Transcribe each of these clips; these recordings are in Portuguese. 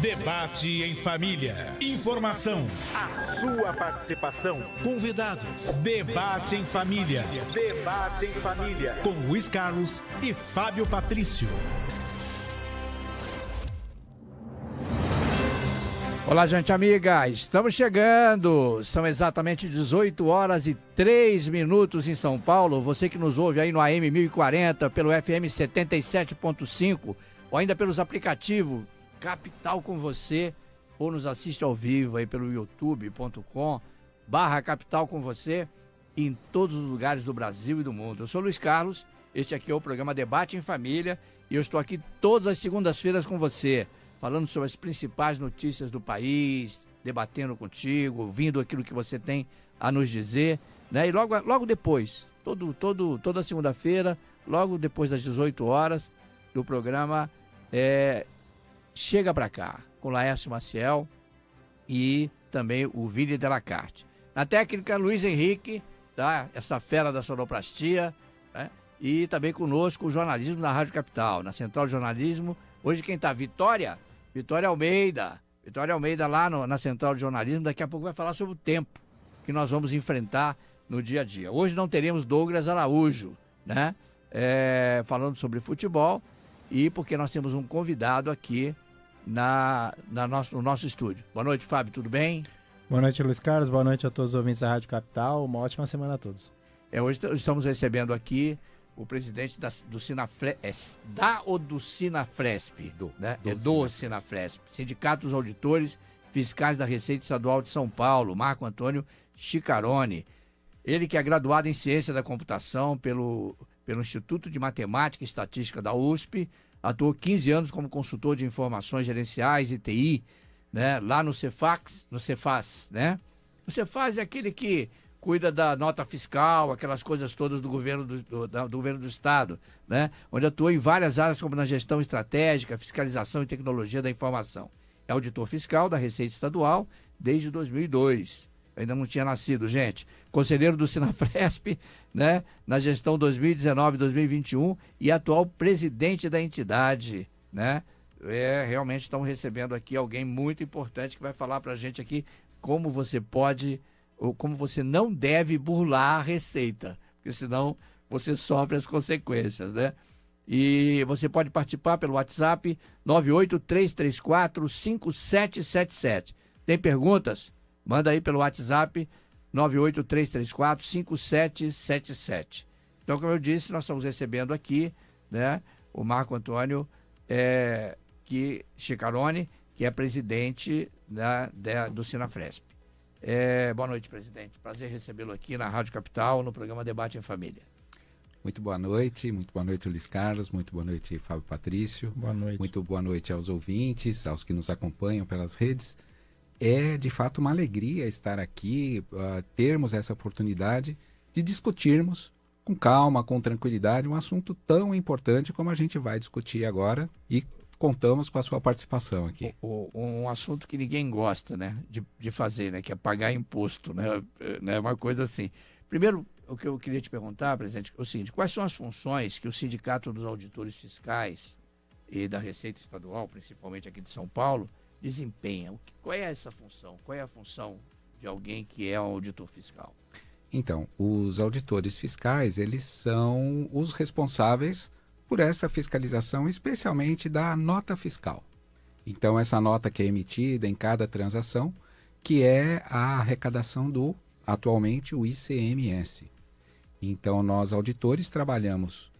Debate em família. Informação. A sua participação. Convidados. Debate em família. Debate em família. Com Luiz Carlos e Fábio Patrício. Olá, gente amiga, estamos chegando, são exatamente 18 horas e 3 minutos em São Paulo. Você que nos ouve aí no AM 1040, pelo FM 77.5 ou ainda pelos aplicativos Capital com você, ou nos assiste ao vivo aí pelo youtube.com/Capital com você, em todos os lugares do Brasil e do mundo. Eu sou Luiz Carlos, este aqui é o programa Debate em Família e eu estou aqui todas as segundas-feiras com você, falando sobre as principais notícias do país, debatendo contigo, ouvindo aquilo que você tem a nos dizer, né? E logo depois, toda segunda-feira, logo depois das 18 horas, do programa Chega Pra Cá, com Laércio Maciel e também o Vini Delacarte. Na técnica, Luiz Henrique, tá? Essa fera da sonoplastia, né? E também conosco o jornalismo da Rádio Capital, na Central de Jornalismo. Hoje quem está? Vitória Almeida lá na Central de Jornalismo, daqui a pouco vai falar sobre o tempo que nós vamos enfrentar no dia a dia. Hoje não teremos Douglas Araújo, né? Falando sobre futebol, e porque nós temos um convidado aqui no nosso estúdio. Boa noite, Fábio, tudo bem? Boa noite, Luiz Carlos, boa noite a todos os ouvintes da Rádio Capital, uma ótima semana a todos. Hoje estamos recebendo aqui o presidente do Sinafresp, do Sinafresp, Sindicato dos Auditores Fiscais da Receita Estadual de São Paulo, Marco Antônio Chicarone. Ele que é graduado em Ciência da Computação pelo Instituto de Matemática e Estatística da USP, atuou 15 anos como consultor de informações gerenciais e TI, né, lá no Cefaz, né? O Cefaz é aquele que cuida da nota fiscal, aquelas coisas todas do governo do governo do estado, né? Onde atuou em várias áreas como na gestão estratégica, fiscalização e tecnologia da informação. É auditor fiscal da Receita Estadual desde 2002. Eu ainda não tinha nascido, gente. Conselheiro do Sinafresp, né? Na gestão 2019-2021 e atual presidente da entidade, né? Realmente estamos recebendo aqui alguém muito importante que vai falar para a gente aqui como você pode ou como você não deve burlar a receita, porque senão você sofre as consequências, né? E você pode participar pelo WhatsApp 983345777. Tem perguntas? Manda aí pelo WhatsApp 983345777. Então, como eu disse, nós estamos recebendo aqui, né, o Marco Antônio Chicarone, que é presidente do Sinafresp. Boa noite, presidente. Prazer recebê-lo aqui na Rádio Capital, no programa Debate em Família. Muito boa noite, Luiz Carlos, muito boa noite, Fábio Patrício. Boa noite. Muito boa noite aos ouvintes, aos que nos acompanham pelas redes. É, de fato, uma alegria estar aqui, termos essa oportunidade de discutirmos com calma, com tranquilidade, um assunto tão importante como a gente vai discutir agora e contamos com a sua participação aqui. Um assunto que ninguém gosta, né, de fazer, né, que é pagar imposto, né, uma coisa assim. Primeiro, o que eu queria te perguntar, presidente, é o seguinte: quais são as funções que o Sindicato dos Auditores Fiscais e da Receita Estadual, principalmente aqui de São Paulo, desempenha? Qual é essa função? Qual é a função de alguém que é um auditor fiscal? Então, os auditores fiscais, eles são os responsáveis por essa fiscalização, especialmente da nota fiscal. Então, essa nota que é emitida em cada transação, que é a arrecadação atualmente, o ICMS. Então, nós, auditores, trabalhamos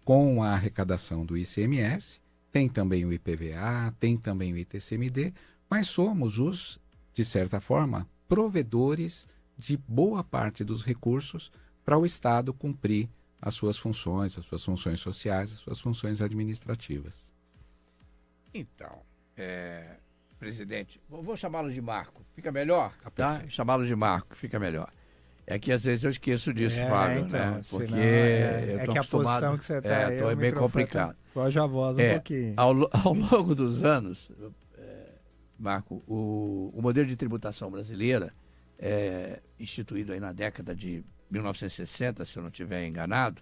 com a arrecadação do ICMS, tem também o IPVA, tem também o ITCMD, mas somos de certa forma, provedores de boa parte dos recursos para o Estado cumprir as suas funções sociais, as suas funções administrativas. Então, presidente, vou chamá-lo de Marco, fica melhor? Tá? Chamá-lo de Marco, fica melhor. É que às vezes eu esqueço disso, Fábio, então, né? Porque eu tô que acostumado. A posição que você tá aí, é bem complicado. Foge a voz um pouquinho. Ao longo dos anos, Marco, o modelo de tributação brasileira, instituído aí na década de 1960, se eu não estiver enganado,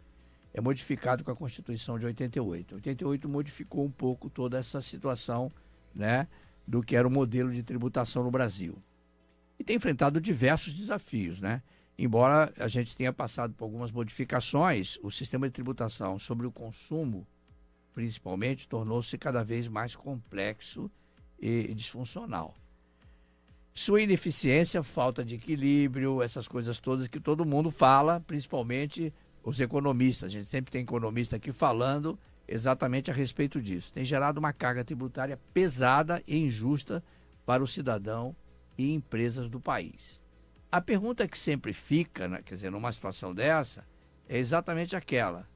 é modificado com a Constituição de 88. 88 modificou um pouco toda essa situação, né, do que era o modelo de tributação no Brasil. E tem enfrentado diversos desafios, né? Embora a gente tenha passado por algumas modificações, o sistema de tributação sobre o consumo, principalmente, tornou-se cada vez mais complexo e disfuncional. Sua ineficiência, falta de equilíbrio, essas coisas todas que todo mundo fala, principalmente os economistas. A gente sempre tem economista aqui falando exatamente a respeito disso. Tem gerado uma carga tributária pesada e injusta para o cidadão e empresas do país. A pergunta que sempre fica, né, quer dizer, numa situação dessa, é exatamente aquela: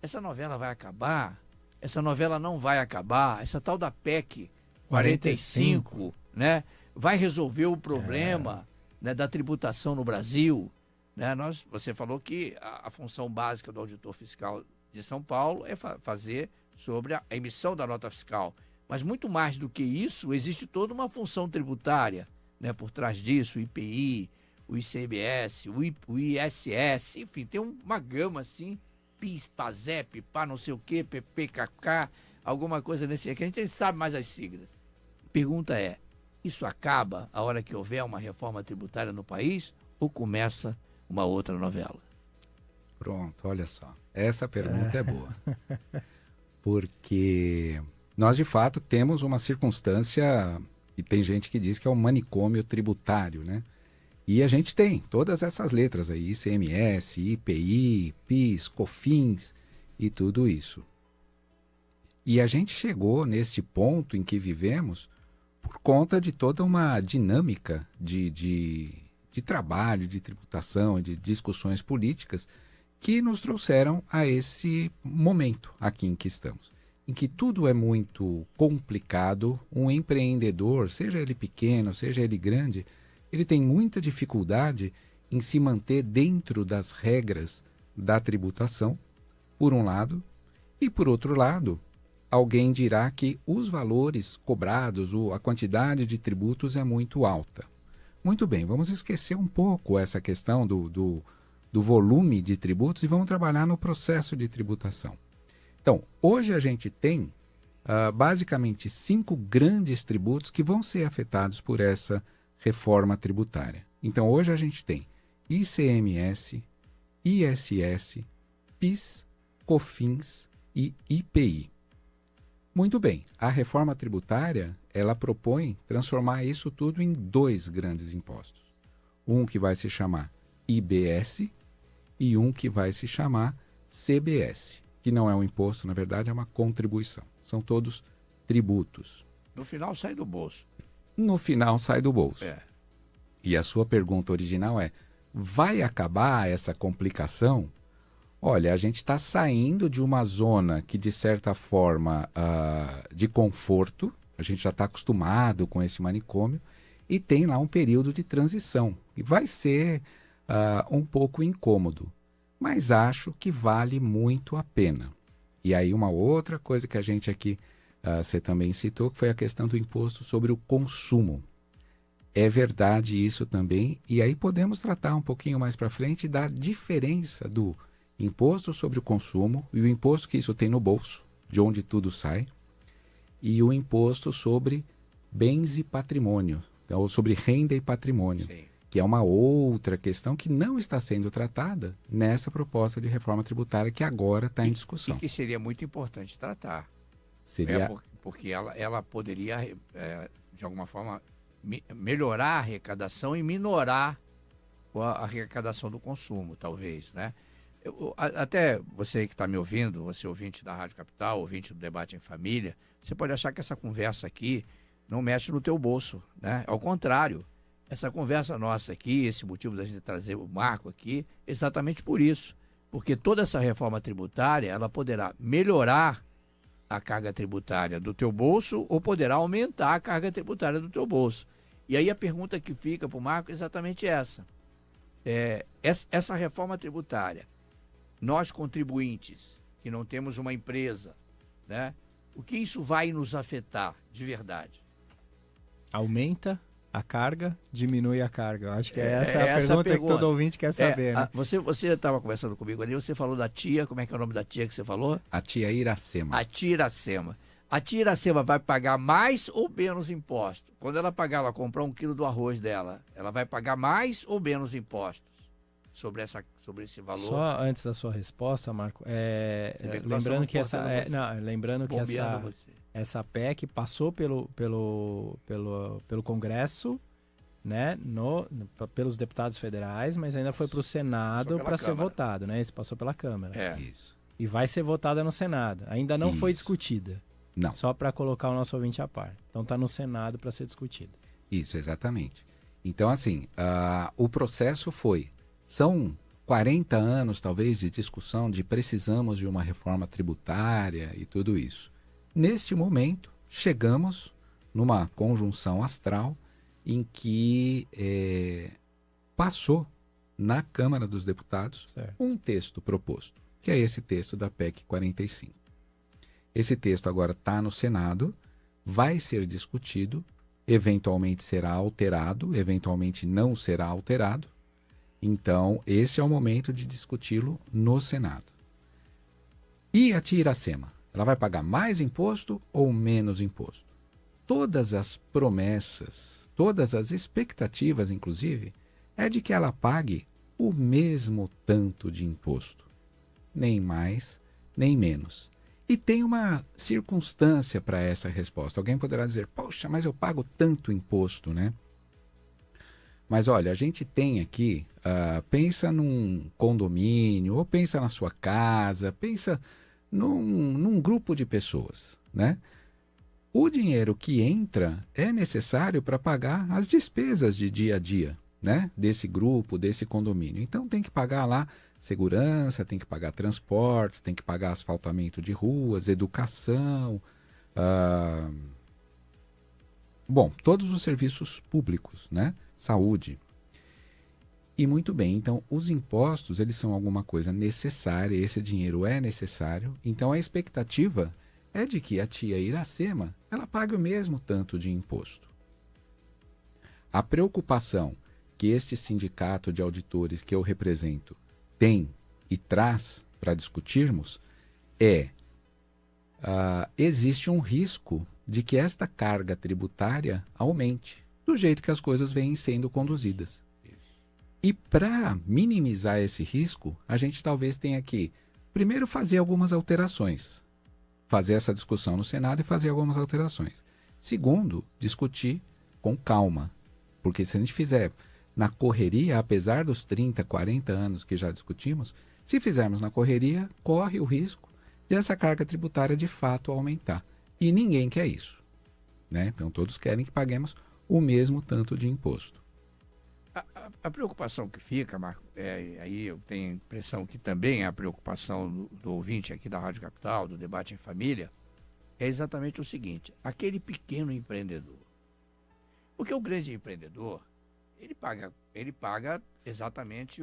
essa novela vai acabar? Essa novela não vai acabar? Essa tal da PEC 45, né, vai resolver o problema, né, da tributação no Brasil? Né? Você falou que a função básica do auditor fiscal de São Paulo é fazer sobre a emissão da nota fiscal. Mas muito mais do que isso, existe toda uma função tributária, né, por trás disso, o IPI, o ICMS, o ISS, enfim, tem uma gama assim, PIS, PASEP, PA não sei o quê, PPKK, alguma coisa nesse aqui, a gente nem sabe mais as siglas. A pergunta é, isso acaba a hora que houver uma reforma tributária no país ou começa uma outra novela? Pronto, olha só. Essa pergunta é boa. Porque nós, de fato, temos uma circunstância, e tem gente que diz que é um manicômio tributário, né? E a gente tem todas essas letras aí, ICMS, IPI, PIS, COFINS e tudo isso. E a gente chegou neste ponto em que vivemos por conta de toda uma dinâmica de trabalho, de tributação, de discussões políticas que nos trouxeram a esse momento aqui em que estamos, em que tudo é muito complicado. Um empreendedor, seja ele pequeno, seja ele grande, ele tem muita dificuldade em se manter dentro das regras da tributação, por um lado, e por outro lado, alguém dirá que os valores cobrados, a quantidade de tributos é muito alta. Muito bem, vamos esquecer um pouco essa questão do volume de tributos e vamos trabalhar no processo de tributação. Então, hoje a gente tem basicamente 5 grandes tributos que vão ser afetados por essa reforma tributária. Então, hoje a gente tem ICMS, ISS, PIS, COFINS e IPI. Muito bem, a reforma tributária, ela propõe transformar isso tudo em 2 grandes impostos. Um que vai se chamar IBS e um que vai se chamar CBS, que não é um imposto, na verdade é uma contribuição. São todos tributos. No final sai do bolso. No final sai do bolso. É. E a sua pergunta original é, vai acabar essa complicação? Olha, a gente está saindo de uma zona que, de certa forma, de conforto, a gente já está acostumado com esse manicômio, e tem lá um período de transição, e vai ser um pouco incômodo, mas acho que vale muito a pena. E aí uma outra coisa que a gente aqui, você também citou, que foi a questão do imposto sobre o consumo. É verdade isso também, e aí podemos tratar um pouquinho mais para frente da diferença do imposto sobre o consumo e o imposto que isso tem no bolso, de onde tudo sai, e o imposto sobre bens e patrimônio, ou sobre renda e patrimônio. Sim. Que é uma outra questão que não está sendo tratada nessa proposta de reforma tributária que agora está em discussão. E que seria muito importante tratar. Seria... Porque ela poderia, de alguma forma, melhorar a arrecadação e minorar a arrecadação do consumo, talvez, né? Até você que está me ouvindo, você ouvinte da Rádio Capital, ouvinte do Debate em Família, você pode achar que essa conversa aqui não mexe no teu bolso, né? Ao contrário. Essa conversa nossa aqui, esse motivo da gente trazer o Marco aqui, exatamente por isso. Porque toda essa reforma tributária, ela poderá melhorar a carga tributária do teu bolso ou poderá aumentar a carga tributária do teu bolso. E aí a pergunta que fica para o Marco é exatamente essa. Essa reforma tributária, nós contribuintes, que não temos uma empresa, né, o que isso vai nos afetar de verdade? Aumenta a carga, diminui a carga. Eu acho que essa é a pergunta que todo ouvinte quer saber, né? Você estava conversando comigo ali, você falou da tia, como é que é o nome da tia que você falou? A tia Iracema. A tia Iracema. A tia Iracema vai pagar mais ou menos imposto? Quando ela pagar, ela comprar 1 quilo do arroz dela, ela vai pagar mais ou menos impostos sobre esse valor? Só antes da sua resposta, Marco, lembrando que essa PEC passou pelo Congresso, né, pelos deputados federais, mas ainda foi para o Senado para ser votado, né? Isso passou pela Câmara. Isso. E vai ser votada no Senado. Ainda não foi discutida. Não. Só para colocar o nosso ouvinte a par. Então está no Senado para ser discutida. Isso, exatamente. Então, assim, o processo são 40 anos, talvez, de discussão de precisamos de uma reforma tributária e tudo isso. Neste momento, chegamos numa conjunção astral em que passou na Câmara dos Deputados um texto proposto, que é esse texto da PEC 45. Esse texto agora está no Senado, vai ser discutido, eventualmente será alterado, eventualmente não será alterado. Então, esse é o momento de discuti-lo no Senado. E a tia Iracema? Ela vai pagar mais imposto ou menos imposto? Todas as promessas, todas as expectativas, inclusive, é de que ela pague o mesmo tanto de imposto. Nem mais, nem menos. E tem uma circunstância para essa resposta. Alguém poderá dizer, poxa, mas eu pago tanto imposto, né? Mas olha, a gente tem aqui, pensa num condomínio, ou pensa na sua casa, pensa num grupo de pessoas, né? O dinheiro que entra é necessário para pagar as despesas de dia a dia, né? Desse grupo, desse condomínio. Então tem que pagar lá segurança, tem que pagar transportes, tem que pagar asfaltamento de ruas, educação, todos os serviços públicos, né? Saúde. E muito bem, então os impostos, eles são alguma coisa necessária, esse dinheiro é necessário, então a expectativa é de que a tia Iracema, ela pague o mesmo tanto de imposto. A preocupação que este sindicato de auditores que eu represento tem e traz para discutirmos existe um risco de que esta carga tributária aumente, do jeito que as coisas vêm sendo conduzidas. E para minimizar esse risco, a gente talvez tenha que, primeiro, fazer algumas alterações. Fazer essa discussão no Senado e fazer algumas alterações. Segundo, discutir com calma. Porque se a gente fizer na correria, apesar dos 30, 40 anos que já discutimos, se fizermos na correria, corre o risco de essa carga tributária de fato aumentar. E ninguém quer isso, né? Então todos querem que paguemos o mesmo tanto de imposto. A preocupação que fica, Marco, aí eu tenho a impressão que também é a preocupação do ouvinte aqui da Rádio Capital, do Debate em Família, é exatamente o seguinte: aquele pequeno empreendedor. Porque o grande empreendedor, ele paga exatamente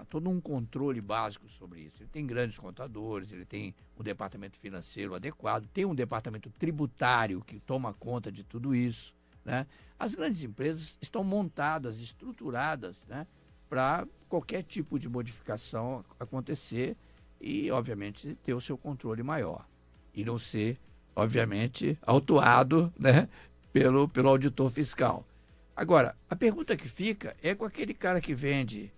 todo um controle básico sobre isso. Ele tem grandes contadores, ele tem um departamento financeiro adequado, tem um departamento tributário que toma conta de tudo isso, né? As grandes empresas estão montadas, estruturadas, né, para qualquer tipo de modificação acontecer e, obviamente, ter o seu controle maior. E não ser, obviamente, autuado, né, pelo auditor fiscal. Agora, a pergunta que fica é com aquele cara que vende,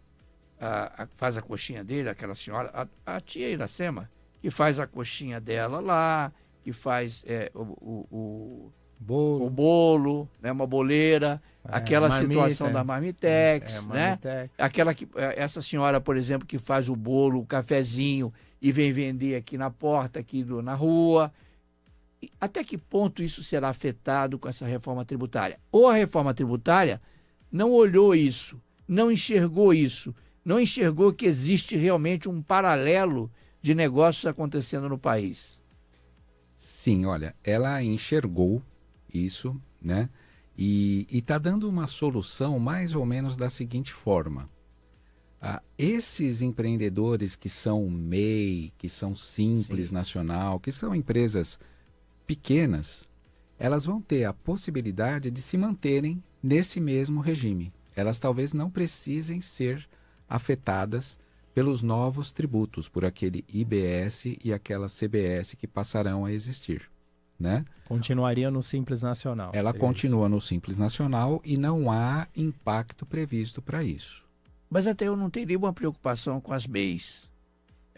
faz a coxinha dele, aquela senhora, a tia Iracema, que faz a coxinha dela lá, que faz o bolo, né, uma boleira, aquela situação da Marmitex, né? Essa senhora, por exemplo, que faz o bolo, o cafezinho e vem vender aqui na porta, aqui na rua. Até que ponto isso será afetado com essa reforma tributária? Ou a reforma tributária não olhou isso, não enxergou isso, não enxergou que existe realmente um paralelo de negócios acontecendo no país? Sim, olha, ela enxergou isso, né? E está dando uma solução mais ou menos da seguinte forma. Esses empreendedores que são MEI, que são Simples Nacional, que são empresas pequenas, elas vão ter a possibilidade de se manterem nesse mesmo regime. Elas talvez não precisem ser afetadas pelos novos tributos, por aquele IBS e aquela CBS que passarão a existir, né? Continuaria no Simples Nacional. Ela continua no Simples Nacional e não há impacto previsto para isso. Mas até eu não teria uma preocupação com as MEIs,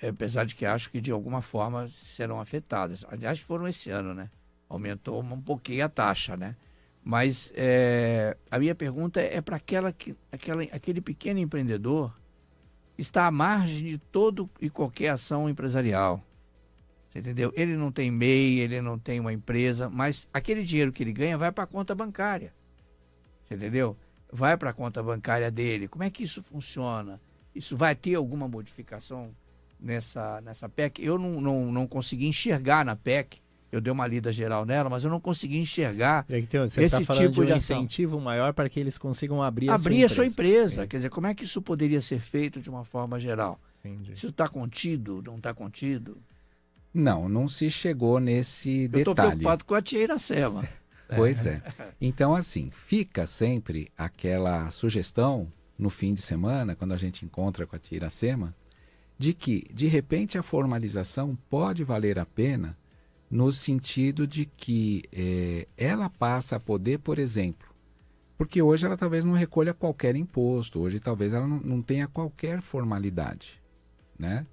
apesar de que acho que de alguma forma serão afetadas. Aliás, foram esse ano, né? Aumentou um pouquinho a taxa, né? Mas a minha pergunta é para aquele pequeno empreendedor que está à margem de todo e qualquer ação empresarial. Você entendeu? Ele não tem MEI, ele não tem uma empresa, mas aquele dinheiro que ele ganha vai para a conta bancária. Você entendeu? Vai para a conta bancária dele. Como é que isso funciona? Isso vai ter alguma modificação nessa PEC? Eu não consegui enxergar na PEC. Eu dei uma lida geral nela, mas eu não consegui enxergar você esse tá falando tipo de um ação. Incentivo maior para que eles consigam abrir a sua empresa. Sim. Quer dizer, como é que isso poderia ser feito de uma forma geral? Entendi. Isso está contido? Não está contido? Não se chegou nesse detalhe. Eu estou preocupado com a tia Iracema. Pois é. Então, assim, fica sempre aquela sugestão no fim de semana, quando a gente encontra com a tia Iracema, de que, de repente, a formalização pode valer a pena no sentido de que ela passa a poder, por exemplo, porque hoje ela talvez não recolha qualquer imposto, hoje talvez ela não tenha qualquer formalidade, né?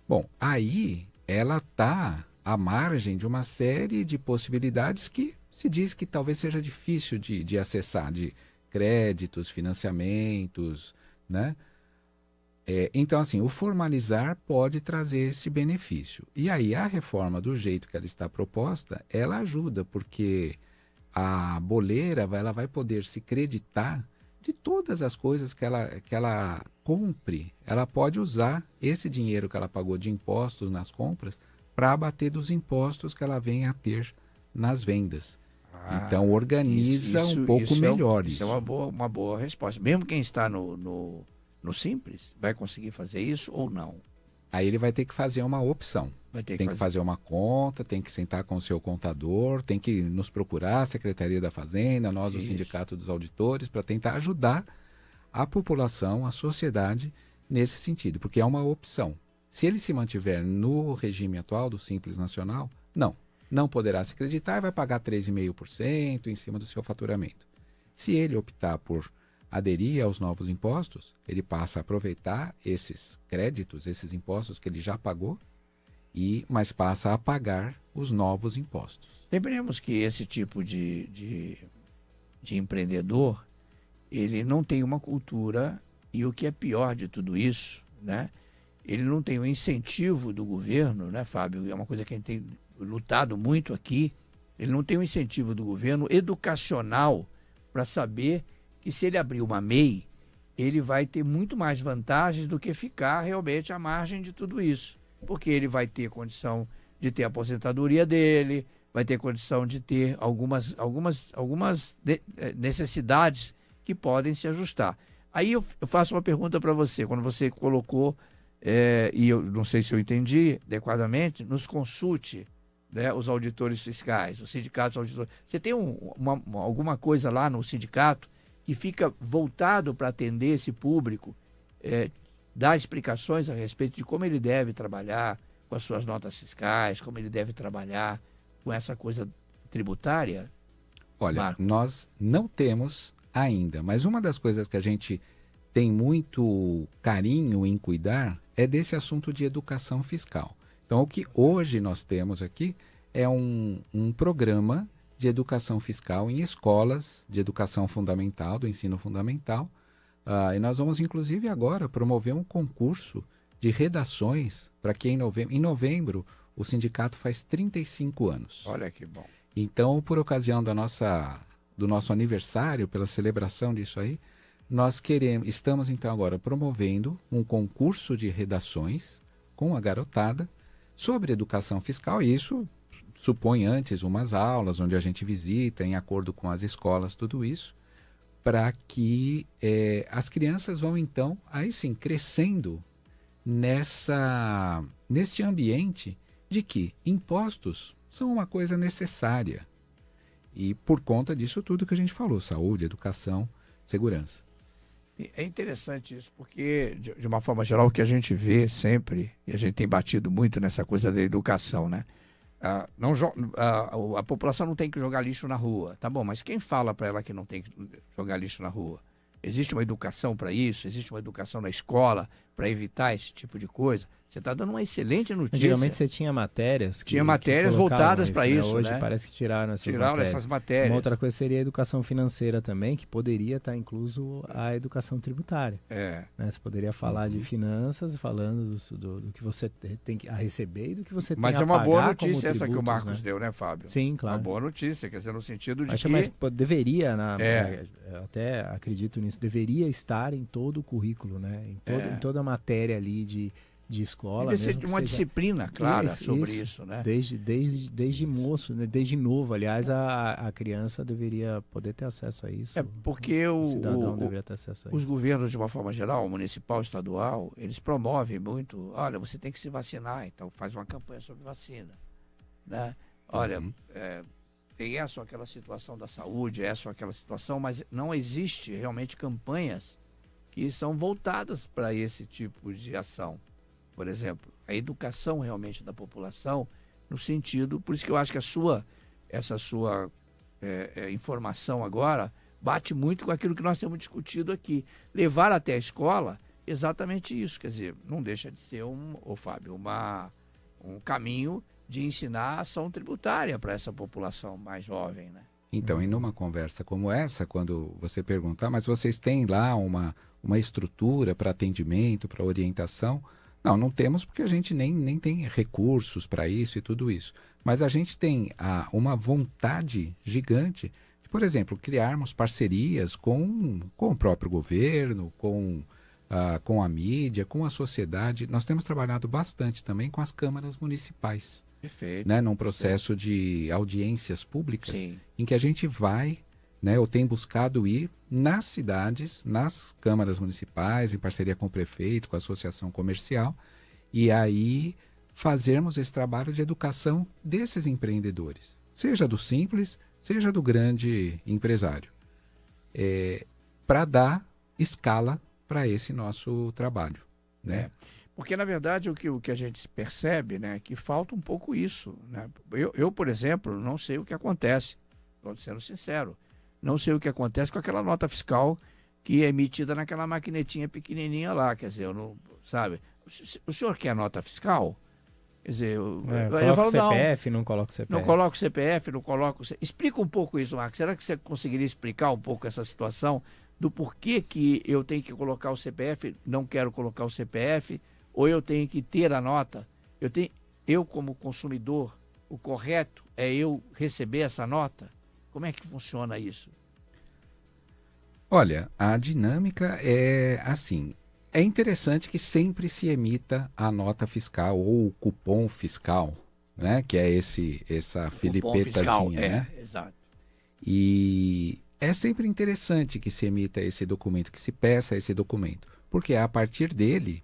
Bom, aí ela está à margem de uma série de possibilidades que se diz que talvez seja difícil de acessar, de créditos, financiamentos, né? Então, assim, o formalizar pode trazer esse benefício. E aí a reforma, do jeito que ela está proposta, ela ajuda, porque a boleira ela vai poder se creditar de todas as coisas que ela compre. Ela pode usar esse dinheiro que ela pagou de impostos nas compras para abater dos impostos que ela venha a ter nas vendas. Então organiza um pouco melhor isso. Isso é uma boa resposta. Mesmo quem está no Simples vai conseguir fazer isso ou não? Aí ele vai ter que fazer uma opção. Tem que fazer uma conta, tem que sentar com o seu contador, tem que nos procurar, a Secretaria da Fazenda, nós, o Sindicato dos Auditores, para tentar ajudar a população, a sociedade, nesse sentido, porque é uma opção. Se ele se mantiver no regime atual do Simples Nacional, não poderá se creditar e vai pagar 3,5% em cima do seu faturamento. Se ele optar por aderir aos novos impostos, ele passa a aproveitar esses créditos, esses impostos que ele já pagou, mas passa a pagar os novos impostos. Lembremos que esse tipo de empreendedor, ele não tem uma cultura, e o que é pior de tudo isso, né? Ele não tem o incentivo do governo, né, Fábio? É uma coisa que a gente tem lutado muito aqui. Ele não tem o incentivo do governo educacional para saber que se ele abrir uma MEI, ele vai ter muito mais vantagens do que ficar realmente à margem de tudo isso. Porque ele vai ter condição de ter a aposentadoria dele, vai ter condição de ter algumas necessidades que podem se ajustar. Aí eu faço uma pergunta para você, quando você colocou, e eu não sei se eu entendi adequadamente, nos consulte, né, os auditores fiscais, os sindicatos auditores. Você tem alguma coisa lá no sindicato que fica voltado para atender esse público, dar explicações a respeito de como ele deve trabalhar com as suas notas fiscais, como ele deve trabalhar com essa coisa tributária? Olha, Marco? Nós não temos ainda, mas uma das coisas que a gente tem muito carinho em cuidar é desse assunto de educação fiscal. Então, o que hoje nós temos aqui é um programa de educação fiscal em escolas de educação fundamental, do ensino fundamental. E nós vamos, inclusive, agora promover um concurso de redações para que em novembro o sindicato faz 35 anos. Olha que bom. Então, por ocasião do nosso aniversário, pela celebração disso aí, estamos então agora promovendo um concurso de redações com a garotada sobre educação fiscal, e isso supõe antes umas aulas onde a gente visita em acordo com as escolas, tudo isso, para que as crianças vão então, aí sim, crescendo neste ambiente de que impostos são uma coisa necessária. E por conta disso tudo que a gente falou, saúde, educação, segurança. É interessante isso, porque, de uma forma geral, o que a gente vê sempre, e a gente tem batido muito nessa coisa da educação, né? A população não tem que jogar lixo na rua, tá bom, mas quem fala para ela que não tem que jogar lixo na rua? Existe uma educação para isso? Existe uma educação na escola para evitar esse tipo de coisa? Você está dando uma excelente notícia. Antigamente você tinha matérias que voltadas para isso, Hoje né? parece que tiraram essas matérias. Uma outra coisa seria a educação financeira também, que poderia estar incluso a educação tributária. Né? Você poderia falar de finanças, falando do que você tem a receber e do que você tem a pagar. Mas é uma boa notícia como tributos, essa que o Marcos deu, né, Fábio? Sim, claro. Uma boa notícia, quer dizer, no sentido de Mas deveria, eu até acredito nisso, deveria estar em todo o currículo, né? Em toda a matéria ali de escola. Deve ser uma disciplina clara sobre isso, né? Desde moço, né? Desde novo, aliás, a criança deveria poder ter acesso a isso. Porque o cidadão deveria ter acesso a isso. Os governos, de uma forma geral, municipal, estadual, eles promovem muito, olha, você tem que se vacinar, então faz uma campanha sobre vacina, né? Olha, tem essa ou aquela situação da saúde, essa ou aquela situação, mas não existe realmente campanhas que são voltadas para esse tipo de ação. Por exemplo, a educação realmente da população, no sentido, por isso que eu acho que essa sua informação agora bate muito com aquilo que nós temos discutido aqui. Levar até a escola, exatamente isso, quer dizer, não deixa de ser, Fábio, um caminho de ensinar a ação tributária para essa população mais jovem, né? Então, e numa conversa como essa, quando você perguntar, mas vocês têm lá uma estrutura para atendimento, para orientação? Não temos, porque a gente nem tem recursos para isso e tudo isso. Mas a gente tem uma vontade gigante de, por exemplo, criarmos parcerias com o próprio governo, com a mídia, com a sociedade. Nós temos trabalhado bastante também com as câmaras municipais. Perfeito. Né, num processo de audiências públicas, sim, em que a gente vai, né, eu tenho buscado ir nas cidades, nas câmaras municipais, em parceria com o prefeito, com a associação comercial, e aí fazermos esse trabalho de educação desses empreendedores, seja do simples, seja do grande empresário, para dar escala para esse nosso trabalho, né? Porque, na verdade, o que a gente percebe, né, que falta um pouco isso, né? Eu, por exemplo, não sei o que acontece, estou sendo sincero, não sei o que acontece com aquela nota fiscal que é emitida naquela maquinetinha pequenininha lá, quer dizer, eu não, sabe? O senhor quer nota fiscal? Quer dizer, eu falo, o CPF, não coloca o CPF. Não coloca o CPF, não coloca o CPF. Explica um pouco isso, Marcos. Será que você conseguiria explicar um pouco essa situação do porquê que eu tenho que colocar o CPF, não quero colocar o CPF, ou eu tenho que ter a nota? Eu como consumidor, o correto é eu receber essa nota? Como é que funciona isso? Olha, a dinâmica é assim. É interessante que sempre se emita a nota fiscal ou o cupom fiscal, né? Que é essa filipetazinha, né? Exato. E é sempre interessante que se emita esse documento, que se peça esse documento, porque é a partir dele,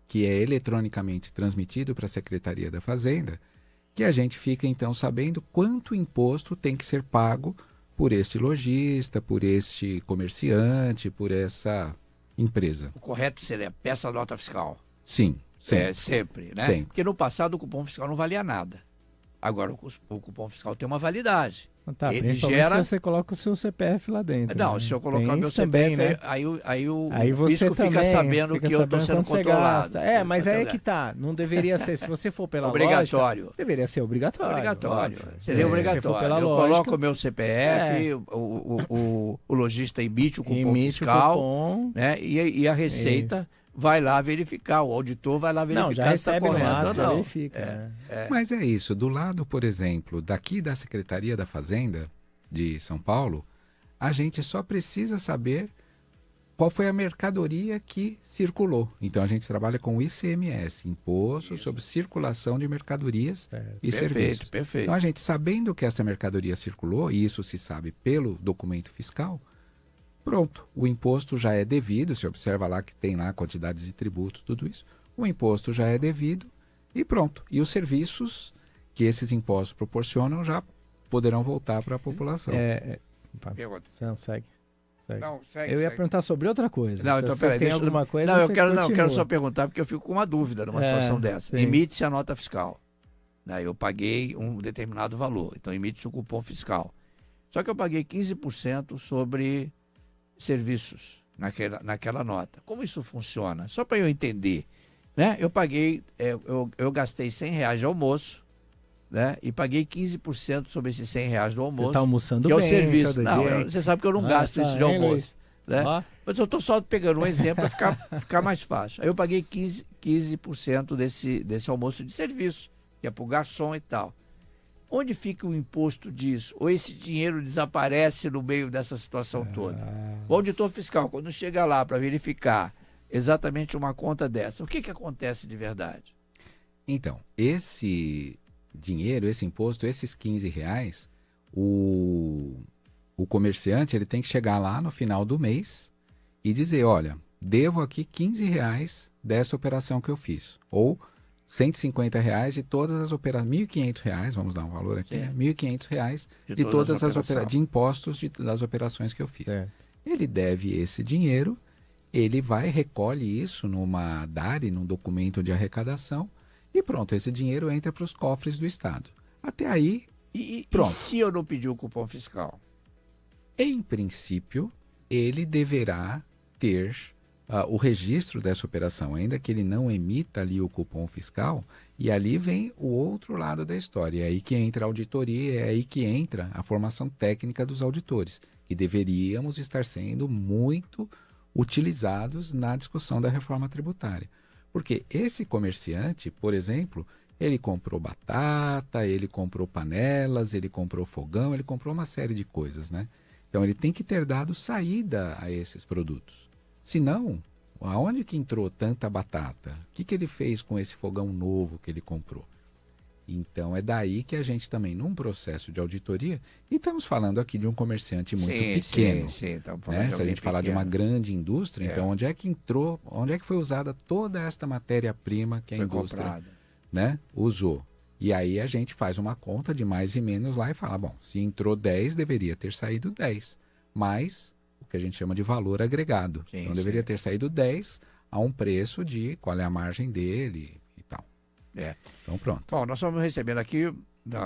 que é eletronicamente transmitido para a Secretaria da Fazenda, que a gente fica então sabendo quanto imposto tem que ser pago por este lojista, por este comerciante, por essa empresa. O correto seria peça a nota fiscal. Sim, sempre. Sempre, né? Sempre. Porque no passado o cupom fiscal não valia nada. Agora o cupom fiscal tem uma validade. Tá, ele gera... se você coloca o seu CPF lá dentro. Não, né? se eu colocar o meu também, CPF, né? aí o você fisco fica sabendo que eu estou sendo controlado. Mas aí é que tá. Não deveria ser, se você for pela obrigatório. Lógica, deveria ser obrigatório. Obrigatório. Seria obrigatório. Se for pela eu lógica, coloco o meu CPF, o lojista emite o cupom fiscal, cupom, né? E a Receita vai lá verificar, o auditor vai lá verificar se está correto ou não. Verifica, Mas é isso, do lado, por exemplo, daqui da Secretaria da Fazenda de São Paulo, a gente só precisa saber qual foi a mercadoria que circulou. Então a gente trabalha com o ICMS, Imposto sobre Circulação de Mercadorias e Serviços. Perfeito. Então a gente sabendo que essa mercadoria circulou, e isso se sabe pelo documento fiscal, pronto, o imposto já é devido, se observa lá que tem lá a quantidade de tributos, tudo isso, o imposto já é devido e pronto. E os serviços que esses impostos proporcionam já poderão voltar para a população. Você não segue. Não, segue, eu ia perguntar sobre outra coisa. Não, então peraí. Tem alguma coisa? Não, eu quero só perguntar, porque eu fico com uma dúvida numa situação dessa. Emite-se a nota fiscal. Né? Eu paguei um determinado valor, então emite-se um cupom fiscal. Só que eu paguei 15% sobre serviços naquela nota. Como isso funciona? Só para eu entender. Né? Eu paguei, eu gastei R$100 de almoço, né? E paguei 15% sobre esses R$100 do almoço. Você está almoçando que bem, é o serviço. Não, você sabe que eu não gasto isso de almoço. Né? Mas eu estou só pegando um exemplo para ficar mais fácil. Aí eu paguei 15% desse almoço de serviço, que é para o garçom e tal. Onde fica o imposto disso? Ou esse dinheiro desaparece no meio dessa situação toda? O auditor fiscal, quando chega lá para verificar exatamente uma conta dessa, o que acontece de verdade? Então, esse dinheiro, esse imposto, esses R$15, o comerciante ele tem que chegar lá no final do mês e dizer, olha, devo aqui R$15 dessa operação que eu fiz. Ou R$150 de todas as operações, R$1.500, vamos dar um valor aqui, R$1.500 de todas as operações, de impostos das operações que eu fiz. Ele deve esse dinheiro, ele recolhe isso numa DARE, num documento de arrecadação, e pronto, esse dinheiro entra para os cofres do Estado. Até aí, pronto. E se eu não pedir o cupom fiscal? Em princípio, ele deverá ter o registro dessa operação, ainda que ele não emita ali o cupom fiscal, e ali vem o outro lado da história. É aí que entra a auditoria, é aí que entra a formação técnica dos auditores, que deveríamos estar sendo muito utilizados na discussão da reforma tributária. Porque esse comerciante, por exemplo, ele comprou batata, ele comprou panelas, ele comprou fogão, ele comprou uma série de coisas, né? Então ele tem que ter dado saída a esses produtos. Senão, aonde que entrou tanta batata? O que ele fez com esse fogão novo que ele comprou? Então é daí que a gente também, num processo de auditoria, e estamos falando aqui de um comerciante muito pequeno. Sim, né? Se a gente falar de uma grande indústria, então onde é que entrou, onde é que foi usada toda esta matéria-prima que a indústria, né, usou? E aí a gente faz uma conta de mais e menos lá e fala, bom, se entrou 10, deveria ter saído 10, mais o que a gente chama de valor agregado. Então deveria ter saído 10 a um preço de qual é a margem dele e tal. Então pronto. Bom, nós estamos recebendo aqui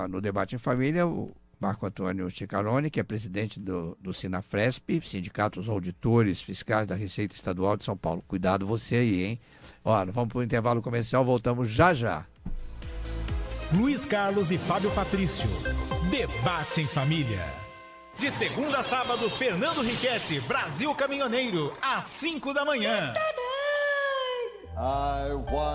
no Debate em Família o Marco Antônio Ciccarone, que é presidente do Sinafresp, Sindicato dos Auditores Fiscais da Receita Estadual de São Paulo. Cuidado você aí, hein? Ó, vamos para o intervalo comercial, voltamos já. Luiz Carlos e Fábio Patrício. Debate em Família. De segunda a sábado, Fernando Riquetti, Brasil Caminhoneiro, às 5 da manhã.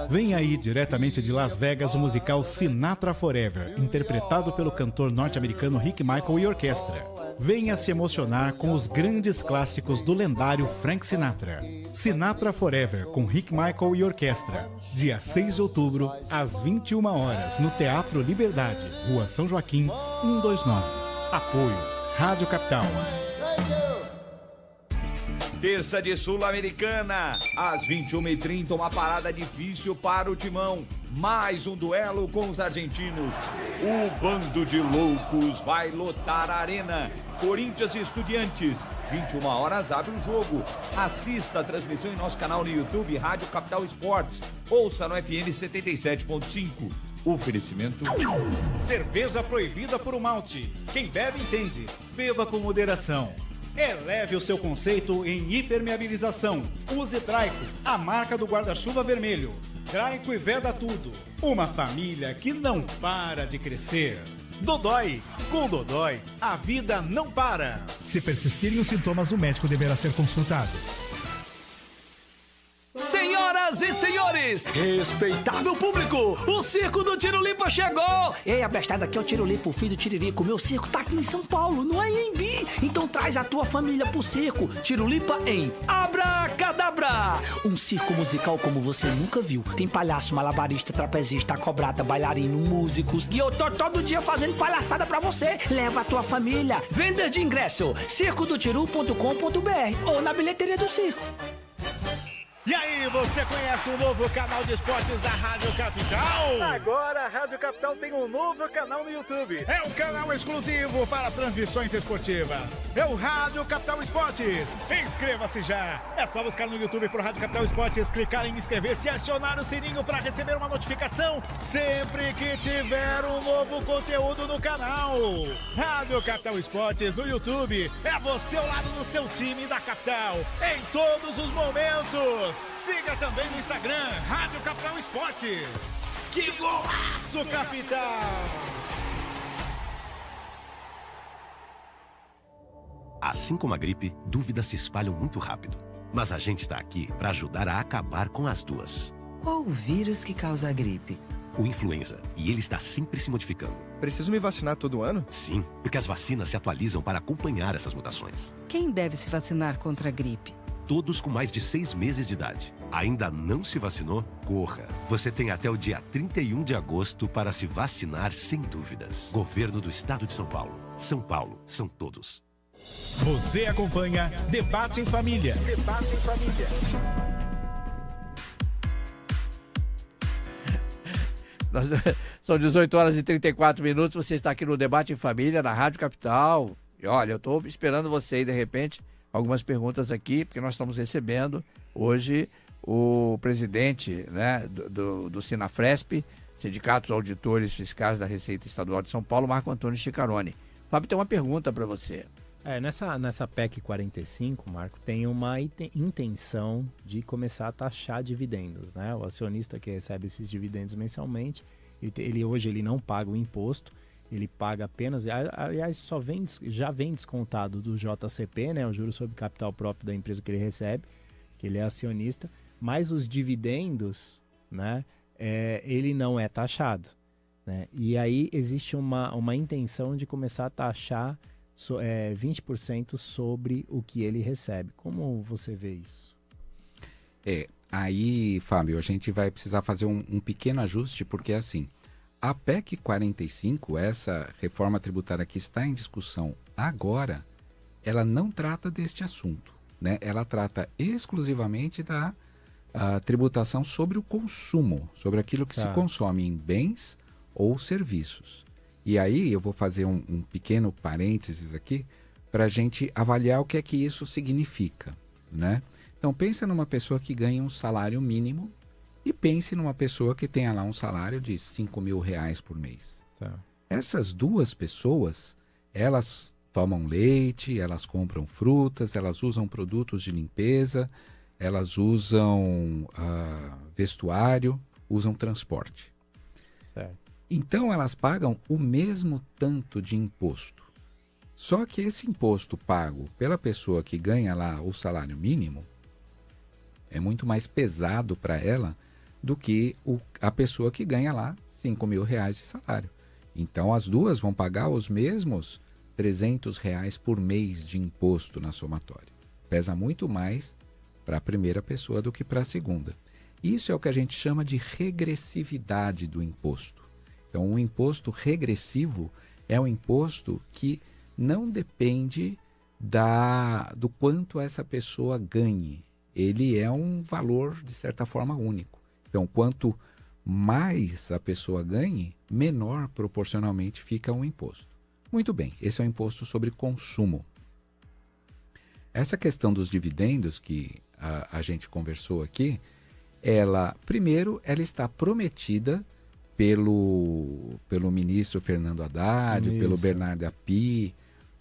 Vem aí, diretamente de Las Vegas, o musical Sinatra Forever, interpretado pelo cantor norte-americano Rick Michael e orquestra. Venha se emocionar com os grandes clássicos do lendário Frank Sinatra. Sinatra Forever, com Rick Michael e orquestra. Dia 6 de outubro, às 21 horas, no Teatro Liberdade, Rua São Joaquim, 129. Apoio Rádio Capital. Terça de Sul-Americana, às 21h30, uma parada difícil para o Timão. Mais um duelo com os argentinos. O bando de loucos vai lotar a arena. Corinthians e Estudiantes, 21 horas abre o jogo. Assista a transmissão em nosso canal no YouTube, Rádio Capital Esportes. Ouça no FM 77.5. Oferecimento. Cerveja proibida por um malte. Quem bebe entende. Beba com moderação. Eleve o seu conceito em hipermeabilização. Use Draico, a marca do guarda-chuva vermelho. Draico e Veda Tudo. Uma família que não para de crescer. Dodói. Com Dodói, a vida não para. Se persistirem os sintomas, o médico deverá ser consultado. Senhoras e senhores, respeitável público, o Circo do Tirulipa chegou! Ei, abestada, aqui é o Tirulipa, o filho do Tiririca. O meu circo tá aqui em São Paulo, não é em Embi. Então traz a tua família pro circo. Tirulipa em Abracadabra. Um circo musical como você nunca viu. Tem palhaço, malabarista, trapezista, acobrada, bailarino, músicos. E eu tô todo dia fazendo palhaçada pra você. Leva a tua família. Vendas de ingresso, circodotiru.com.br ou na bilheteria do circo. E aí, você conhece o novo canal de esportes da Rádio Capital? Agora a Rádio Capital tem um novo canal no YouTube. É um canal exclusivo para transmissões esportivas. É o Rádio Capital Esportes. Inscreva-se já. É só buscar no YouTube por Rádio Capital Esportes, clicar em inscrever-se e acionar o sininho para receber uma notificação sempre que tiver um novo conteúdo no canal. Rádio Capital Esportes no YouTube. É você ao lado do seu time da capital em todos os momentos. Siga também no Instagram, Rádio Capital Esportes. Que golaço, capital! Assim como a gripe, dúvidas se espalham muito rápido. Mas a gente está aqui para ajudar a acabar com as duas. Qual o vírus que causa a gripe? O influenza, e ele está sempre se modificando. Preciso me vacinar todo ano? Sim, porque as vacinas se atualizam para acompanhar essas mutações. Quem deve se vacinar contra a gripe? Todos com mais de 6 meses de idade. Ainda não se vacinou? Corra! Você tem até o dia 31 de agosto para se vacinar sem dúvidas. Governo do Estado de São Paulo. São Paulo, são todos. Você acompanha Debate em Família. Debate em Família. São 18 horas e 34 minutos. Você está aqui no Debate em Família, na Rádio Capital. E olha, eu estou esperando você aí, de repente, algumas perguntas aqui, porque nós estamos recebendo hoje o presidente, né, do Sinafresp, Sindicato dos Auditores Fiscais da Receita Estadual de São Paulo, Marco Antônio Chicaroni. Fábio, tem uma pergunta para você. Nessa PEC 45, Marco, tem uma intenção de começar a taxar dividendos, né? O acionista que recebe esses dividendos mensalmente, hoje ele não paga o imposto, ele paga apenas, aliás, já vem descontado do JCP, né? O juro sobre capital próprio da empresa que ele recebe, que ele é acionista, mas os dividendos, né? Ele não é taxado, né? E aí existe uma intenção de começar a taxar 20% sobre o que ele recebe. Como você vê isso? Aí, Fábio, a gente vai precisar fazer um pequeno ajuste, porque assim, a PEC 45, essa reforma tributária que está em discussão agora, ela não trata deste assunto, né? Ela trata exclusivamente da tributação sobre o consumo, sobre aquilo que se consome em bens ou serviços. E aí eu vou fazer um pequeno parênteses aqui para a gente avaliar o que é que isso significa, né? Então pensa numa pessoa que ganha um salário mínimo e pense numa pessoa que tenha lá um salário de R$5.000 por mês. Essas duas pessoas, elas tomam leite, elas compram frutas, elas usam produtos de limpeza, elas usam vestuário, usam transporte. Certo. Então elas pagam o mesmo tanto de imposto. Só que esse imposto pago pela pessoa que ganha lá o salário mínimo é muito mais pesado para ela do que a pessoa que ganha lá R$5.000 de salário. Então as duas vão pagar os mesmos R$300 por mês de imposto na somatória. Pesa muito mais para a primeira pessoa do que para a segunda. Isso é o que a gente chama de regressividade do imposto. Então, um imposto regressivo é um imposto que não depende do quanto essa pessoa ganhe. Ele é um valor, de certa forma, único. Então, quanto mais a pessoa ganhe, menor proporcionalmente fica o imposto. Muito bem, esse é o imposto sobre consumo. Essa questão dos dividendos que a gente conversou aqui, primeiro, ela está prometida pelo ministro Fernando Haddad, pelo Bernardo Api,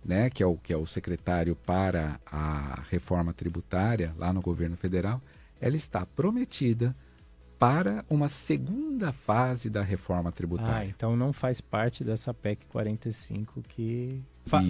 né, que é o secretário para a reforma tributária lá no governo federal. Ela está prometida para uma segunda fase da reforma tributária. Então não faz parte dessa PEC 45 que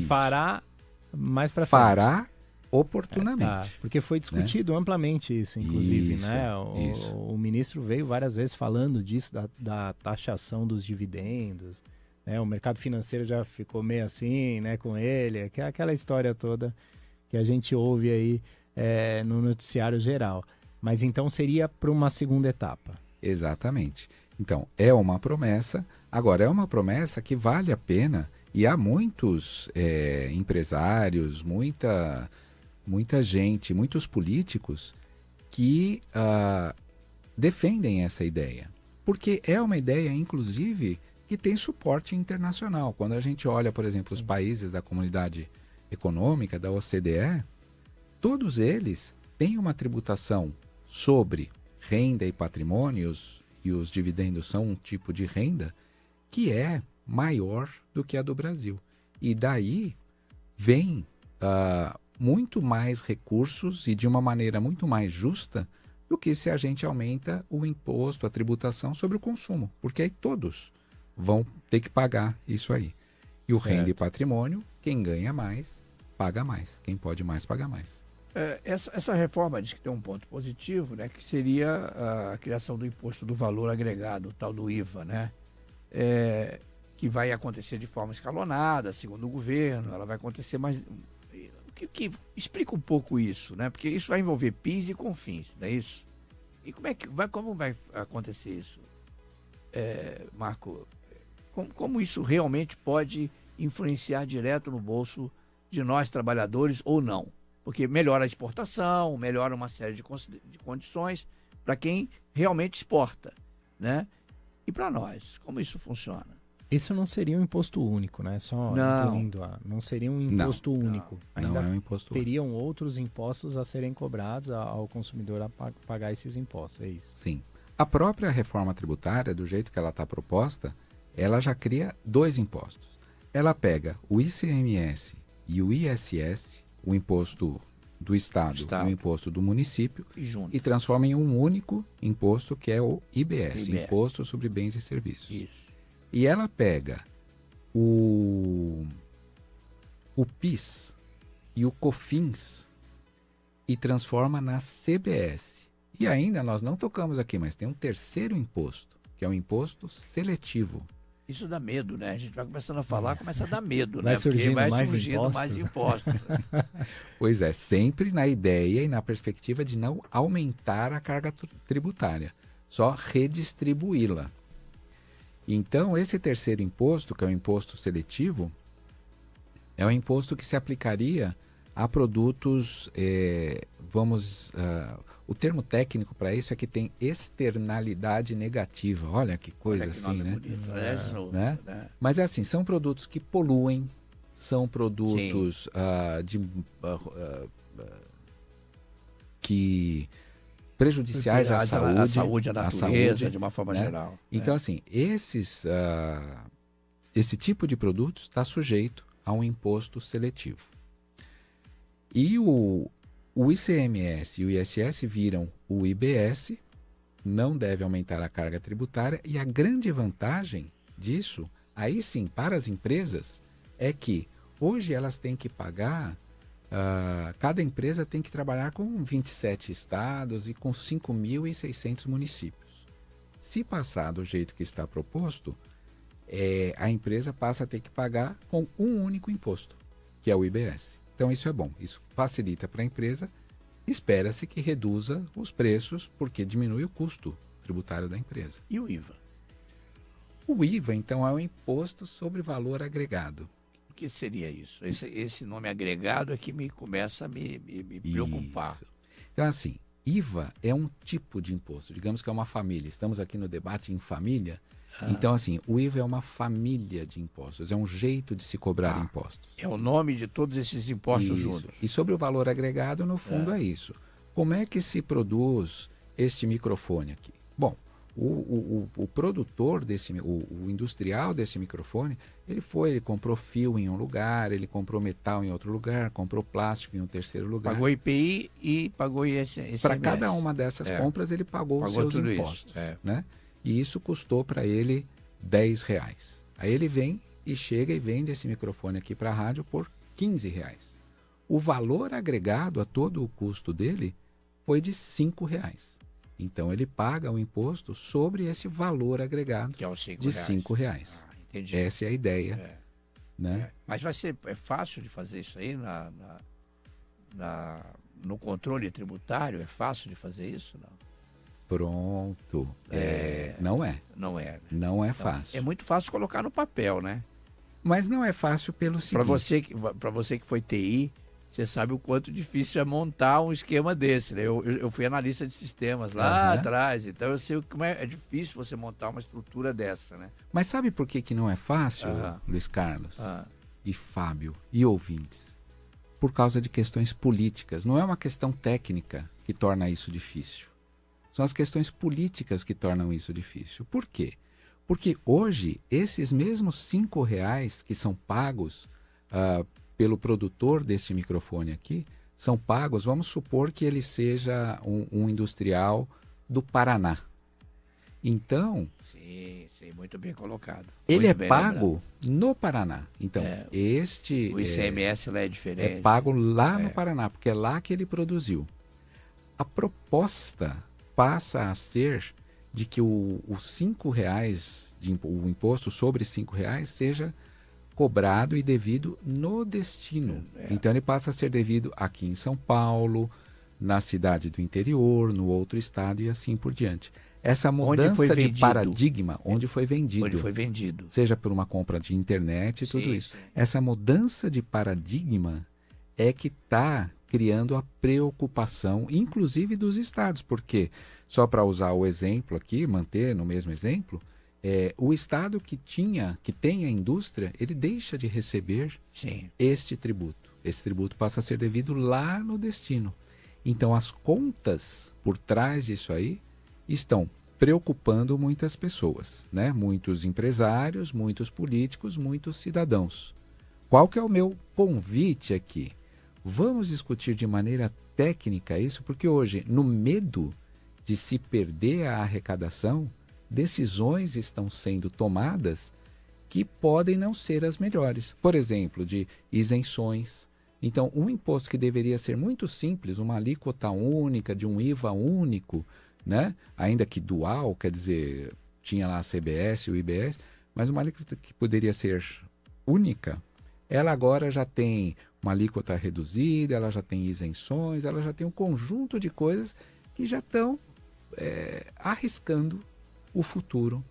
fará mais para frente. Fará oportunamente. Porque foi discutido amplamente isso, inclusive, né? O ministro veio várias vezes falando disso, da taxação dos dividendos, né? O mercado financeiro já ficou meio assim, né, com ele, aquela história toda que a gente ouve aí no noticiário geral. Mas então seria para uma segunda etapa. Exatamente. Então, é uma promessa, agora é uma promessa que vale a pena, e há muitos empresários, muita gente, muitos políticos que defendem essa ideia. Porque é uma ideia, inclusive, que tem suporte internacional. Quando a gente olha, por exemplo, os países da Comunidade Econômica, da OCDE, todos eles têm uma tributação sobre renda e patrimônios, e os dividendos são um tipo de renda que é maior do que a do Brasil. E daí vem muito mais recursos e de uma maneira muito mais justa do que se a gente aumenta o imposto, a tributação sobre o consumo, porque aí todos vão ter que pagar isso aí. E o renda e patrimônio, quem ganha mais, paga mais. Quem pode mais, paga mais. Essa reforma diz que tem um ponto positivo, né, que seria a criação do imposto do valor agregado, o tal do IVA, né, que vai acontecer de forma escalonada, segundo o governo, ela vai acontecer mais... explica um pouco isso, né, porque isso vai envolver PIS e CONFINS, não é isso? E como vai acontecer isso, Marco? Como isso realmente pode influenciar direto no bolso de nós trabalhadores ou não? Porque melhora a exportação, melhora uma série de condições para quem realmente exporta, né? E para nós, como isso funciona? Isso não seria um imposto único, né? Só incluindo não seria um imposto único. Não é um imposto único. Teriam outros impostos a serem cobrados ao consumidor a pagar esses impostos, é isso? Sim. A própria reforma tributária, do jeito que ela está proposta, ela já cria 2 impostos. Ela pega o ICMS e o ISS, o imposto do Estado e o imposto do município, e transforma em um único imposto, que é o IBS, Imposto sobre Bens e Serviços. Isso. E ela pega o PIS e o COFINS e transforma na CBS. E ainda nós não tocamos aqui, mas tem um terceiro imposto, que é o imposto seletivo. Isso dá medo, né? A gente vai começando a falar, começa a dar medo, vai né? Porque vai surgindo mais impostos. Pois é, sempre na ideia e na perspectiva de não aumentar a carga tributária, só redistribuí-la. Então, esse terceiro imposto, que é o imposto seletivo, é um imposto que se aplicaria a produtos, o termo técnico para isso é que tem externalidade negativa. Olha que coisa assim, né? Bonito, Mas é assim, são produtos que poluem, são produtos que prejudiciais à saúde, à natureza, de uma forma geral. Então, assim, esse tipo de produtos está sujeito a um imposto seletivo. E o ICMS e o ISS viram o IBS, não deve aumentar a carga tributária, e a grande vantagem disso, aí sim, para as empresas, é que hoje elas têm que pagar, cada empresa tem que trabalhar com 27 estados e com 5.600 municípios. Se passar do jeito que está proposto, a empresa passa a ter que pagar com um único imposto, que é o IBS. Então isso é bom, isso facilita para a empresa, espera-se que reduza os preços, porque diminui o custo tributário da empresa. E o IVA? O IVA, então, é o Imposto sobre Valor Agregado. O que seria isso? Esse nome agregado é que começa a me preocupar. Isso. Então, assim, IVA é um tipo de imposto, digamos que é uma família. Estamos aqui no debate em família. Então, assim, o IVA é uma família de impostos, é um jeito de se cobrar impostos. É o nome de todos esses impostos juntos. E sobre o valor agregado, no fundo, é isso. Como é que se produz este microfone aqui? Bom, o produtor o industrial desse microfone, ele comprou fio em um lugar, ele comprou metal em outro lugar, comprou plástico em um terceiro lugar. Pagou IPI e pagou ICMS. Para cada uma dessas compras, ele pagou os seus impostos. Né? E isso custou para ele R$10. Aí ele vem e chega e vende esse microfone aqui para a rádio por R$15. O valor agregado a todo o custo dele foi de R$5. Então ele paga o imposto sobre esse valor agregado, que é de R$5. Entendi. Essa é a ideia. Né? Mas é fácil de fazer isso aí no controle tributário? É fácil de fazer isso? Não? Pronto. Não é. Não é. Né? Não é fácil. É muito fácil colocar no papel, né? Mas não é fácil pelo seguinte... Para você que foi TI, você sabe o quanto difícil é montar um esquema desse, né? Eu fui analista de sistemas lá atrás, então eu sei como é difícil você montar uma estrutura dessa, né? Mas sabe por que não é fácil, Luiz Carlos? E Fábio e ouvintes? Por causa de questões políticas. Não é uma questão técnica que torna isso difícil. São as questões políticas que tornam isso difícil. Por quê? Porque hoje, esses mesmos R$5 que são pagos pelo produtor deste microfone aqui, são pagos, vamos supor que ele seja um industrial do Paraná. Então... Sim, muito bem colocado. Ele é pago no Paraná. Então, o ICMS lá é diferente. É pago lá no Paraná, porque é lá que ele produziu. A proposta passa a ser de que o R$5, o imposto sobre R$5 seja cobrado e devido no destino. Então ele passa a ser devido aqui em São Paulo, na cidade do interior, no outro estado e assim por diante. Essa mudança de paradigma, onde foi vendido. Onde foi vendido. Seja por uma compra de internet e tudo isso. Sim. Essa mudança de paradigma é que está criando a preocupação, inclusive dos estados, porque, só para usar o exemplo aqui, manter no mesmo exemplo, o estado que tem a indústria, ele deixa de receber este tributo. Esse tributo passa a ser devido lá no destino. Então, as contas por trás disso aí estão preocupando muitas pessoas, né? Muitos empresários, muitos políticos, muitos cidadãos. Qual que é o meu convite aqui? Vamos discutir de maneira técnica isso, porque hoje, no medo de se perder a arrecadação, decisões estão sendo tomadas que podem não ser as melhores. Por exemplo, de isenções. Então, um imposto que deveria ser muito simples, uma alíquota única, de um IVA único, né? Ainda que dual, quer dizer, tinha lá a CBS e o IBS, mas uma alíquota que poderia ser única, ela agora já tem uma alíquota reduzida, ela já tem isenções, ela já tem um conjunto de coisas que já estão arriscando o futuro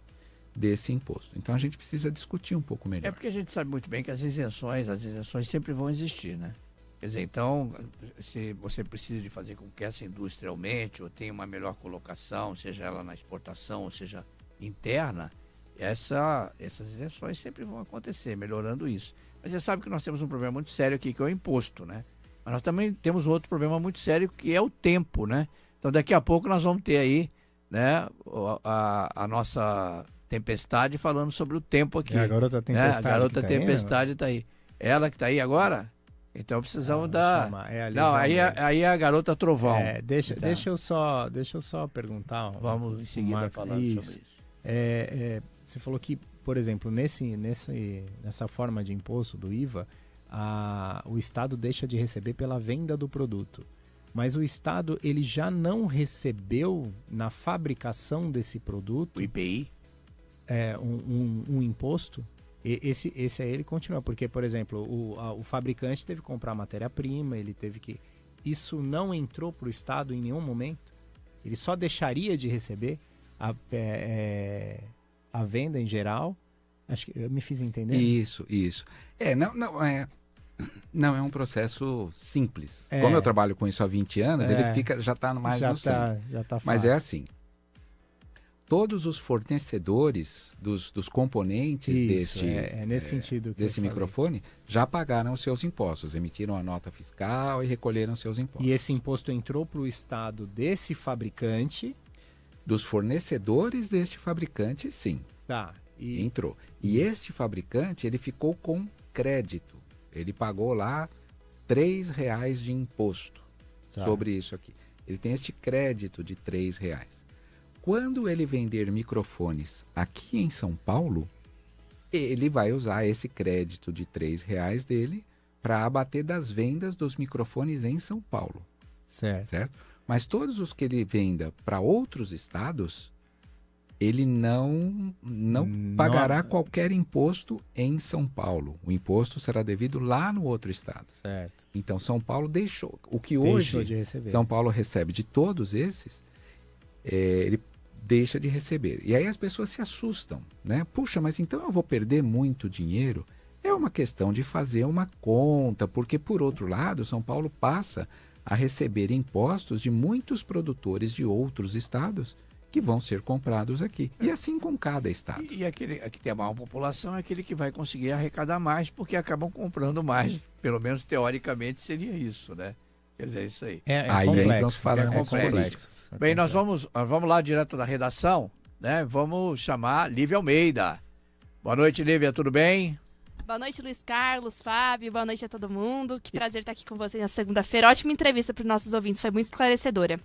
desse imposto. Então a gente precisa discutir um pouco melhor. É porque a gente sabe muito bem que as isenções sempre vão existir, né? Quer dizer, então, se você precisa de fazer com que essa indústria aumente ou tenha uma melhor colocação, seja ela na exportação ou seja interna, essas isenções sempre vão acontecer, melhorando isso. Mas você sabe que nós temos um problema muito sério aqui, que é o imposto, né? Mas nós também temos outro problema muito sério, que é o tempo, né? Então daqui a pouco nós vamos ter aí, né, a nossa Tempestade falando sobre o tempo aqui. A garota Tempestade. Né? A garota Tempestade está aí. Ela que está aí agora? Então precisamos dar. Não, aí é a garota Trovão. Deixa eu só perguntar. Vamos em seguida falar sobre isso. Você falou que, por exemplo, nessa forma de imposto do IVA, o Estado deixa de receber pela venda do produto. Mas o Estado, ele já não recebeu na fabricação desse produto... O IPI? Um imposto. Esse aí ele continua, porque, por exemplo, o fabricante teve que comprar matéria-prima, ele teve que... Isso não entrou para o Estado em nenhum momento? Ele só deixaria de receber a venda em geral? Acho que eu me fiz entender. Isso. Não é um processo simples. Como eu trabalho com isso há 20 anos, ele já está mais no centro. Já tá fácil. Mas é assim. Todos os fornecedores dos componentes nesse sentido desse microfone já pagaram os seus impostos, emitiram a nota fiscal e recolheram seus impostos. E esse imposto entrou para o Estado desse fabricante? Dos fornecedores deste fabricante, sim. Tá. Entrou. E este fabricante, ele ficou com crédito. Ele pagou lá R$3 de imposto sobre isso aqui. Ele tem este crédito de R$3. Quando ele vender microfones aqui em São Paulo, ele vai usar esse crédito de R$3 dele para abater das vendas dos microfones em São Paulo. Certo? Mas todos os que ele venda para outros estados, ele não pagará qualquer imposto em São Paulo. O imposto será devido lá no outro estado. Certo. Então, São Paulo deixou. O que hoje São Paulo recebe de todos esses, ele deixa de receber. E aí as pessoas se assustam, né? Puxa, mas então eu vou perder muito dinheiro? É uma questão de fazer uma conta, porque, por outro lado, São Paulo passa a receber impostos de muitos produtores de outros estados que vão ser comprados aqui. E assim com cada estado. E aquele que tem a maior população é aquele que vai conseguir arrecadar mais, porque acabam comprando mais. Pelo menos teoricamente seria isso, né? Quer dizer, isso aí. Aí entram os parâmetros políticos. Bem, nós vamos lá direto da redação, né? Vamos chamar Lívia Almeida. Boa noite, Lívia, tudo bem? Boa noite, Luiz Carlos, Fábio, boa noite a todo mundo. Que prazer estar aqui com vocês na segunda-feira. Ótima entrevista para os nossos ouvintes, foi muito esclarecedora.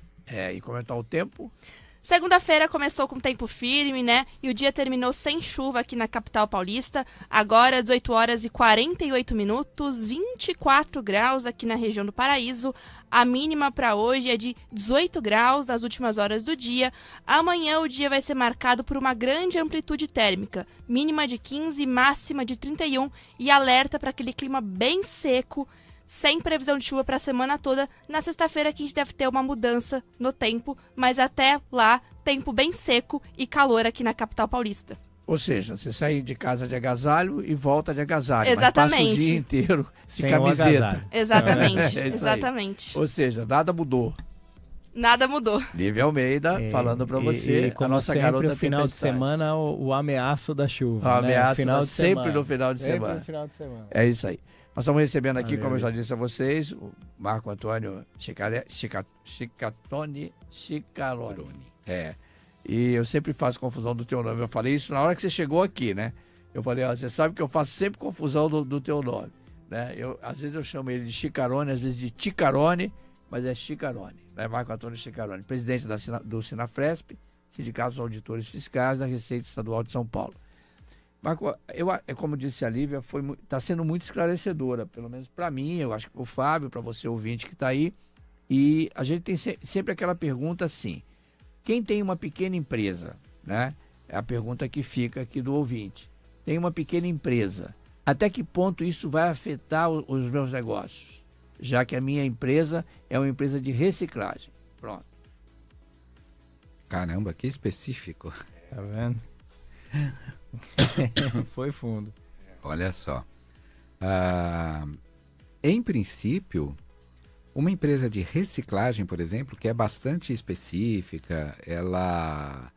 E como está o tempo? Segunda-feira começou com tempo firme, né? E o dia terminou sem chuva aqui na capital paulista. Agora, 18 horas e 48 minutos, 24 graus aqui na região do Paraíso. A mínima para hoje é de 18 graus nas últimas horas do dia. Amanhã o dia vai ser marcado por uma grande amplitude térmica, mínima de 15, máxima de 31 e alerta para aquele clima bem seco, sem previsão de chuva para a semana toda. Na sexta-feira que a gente deve ter uma mudança no tempo, mas até lá, tempo bem seco e calor aqui na capital paulista. Ou seja, você sai de casa de agasalho e volta de agasalho. Exatamente. Mas passa o dia inteiro de sem camiseta. Exatamente, exatamente. Ou seja, nada mudou. Nada mudou. Lívia Almeida falando para você, a nossa sempre, garota no final de semana, o ameaço da chuva. O ameaço final de sempre semana. no final de semana. No final de semana. É isso aí. Nós estamos recebendo aqui, como eu já disse a vocês, o Marco Antônio Ciccarone. E eu sempre faço confusão do teu nome. Eu falei isso na hora que você chegou aqui, né? Eu falei, você sabe que eu faço sempre confusão do teu nome, né? Às vezes eu chamo ele de Ciccarone, às vezes de Ticcarone, mas é Ciccarone, né? Marco Antônio Ciccarone, presidente do Sinafresp, Sindicato dos Auditores Fiscais da Receita Estadual de São Paulo. Marco, como disse a Lívia, está sendo muito esclarecedora, pelo menos para mim, eu acho que para o Fábio, para você ouvinte que está aí. E a gente tem sempre aquela pergunta assim, quem tem uma pequena empresa, né? É a pergunta que fica aqui do ouvinte. Tem uma pequena empresa, até que ponto isso vai afetar os meus negócios? Já que a minha empresa é uma empresa de reciclagem. Pronto. Caramba, que específico. Tá vendo? Foi fundo. Olha só. Em princípio, uma empresa de reciclagem, por exemplo, que é bastante específica, ela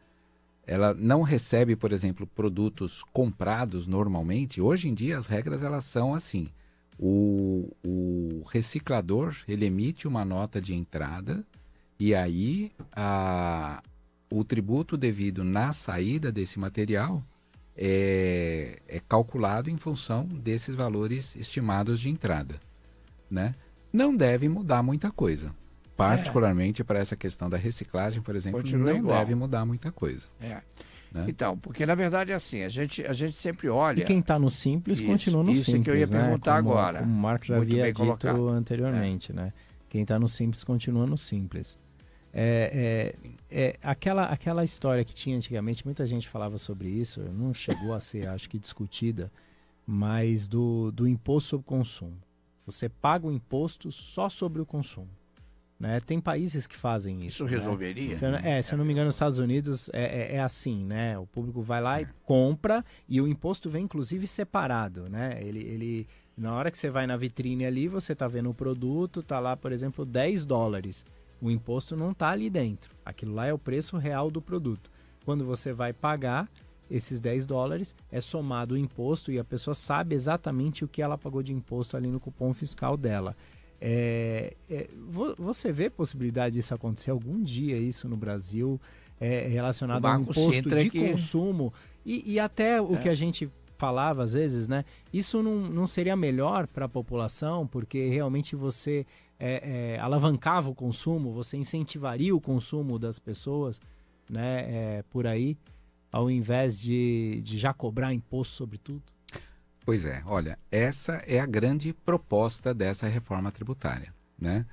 não recebe, por exemplo, produtos comprados normalmente. Hoje em dia as regras elas são assim. O reciclador ele emite uma nota de entrada e aí o tributo devido na saída desse material é calculado em função desses valores estimados de entrada, né? Não deve mudar muita coisa. Particularmente para essa questão da reciclagem, por exemplo, continua não igual. deve mudar muita coisa. Né? Então, porque na verdade é assim, a gente sempre olha... E quem está no Simples continua no Simples, isso que eu ia perguntar como, agora. Como o Marco já havia dito colocado. anteriormente, né? Quem está no Simples continua no Simples. Aquela história que tinha antigamente, muita gente falava sobre isso, não chegou a ser, acho que, discutida, mas do imposto sobre consumo. Você paga o imposto só sobre o consumo. Né? Tem países que fazem isso. Isso resolveria? Se eu não me engano, nos Estados Unidos é assim, né? O público vai lá e compra e o imposto vem, inclusive, separado, né? Ele, na hora que você vai na vitrine ali, você está vendo o produto, tá lá, por exemplo, $10. O imposto não está ali dentro. Aquilo lá é o preço real do produto. Quando você vai pagar esses $10, é somado o imposto e a pessoa sabe exatamente o que ela pagou de imposto ali no cupom fiscal dela. Você vê possibilidade disso acontecer algum dia, isso no Brasil, relacionado ao imposto de consumo e até o que a gente falava às vezes, né? Isso não seria melhor para a população, porque realmente você alavancava o consumo, você incentivaria o consumo das pessoas, né? Por aí, ao invés de já cobrar imposto sobre tudo. Pois é, olha, essa é a grande proposta dessa reforma tributária, né?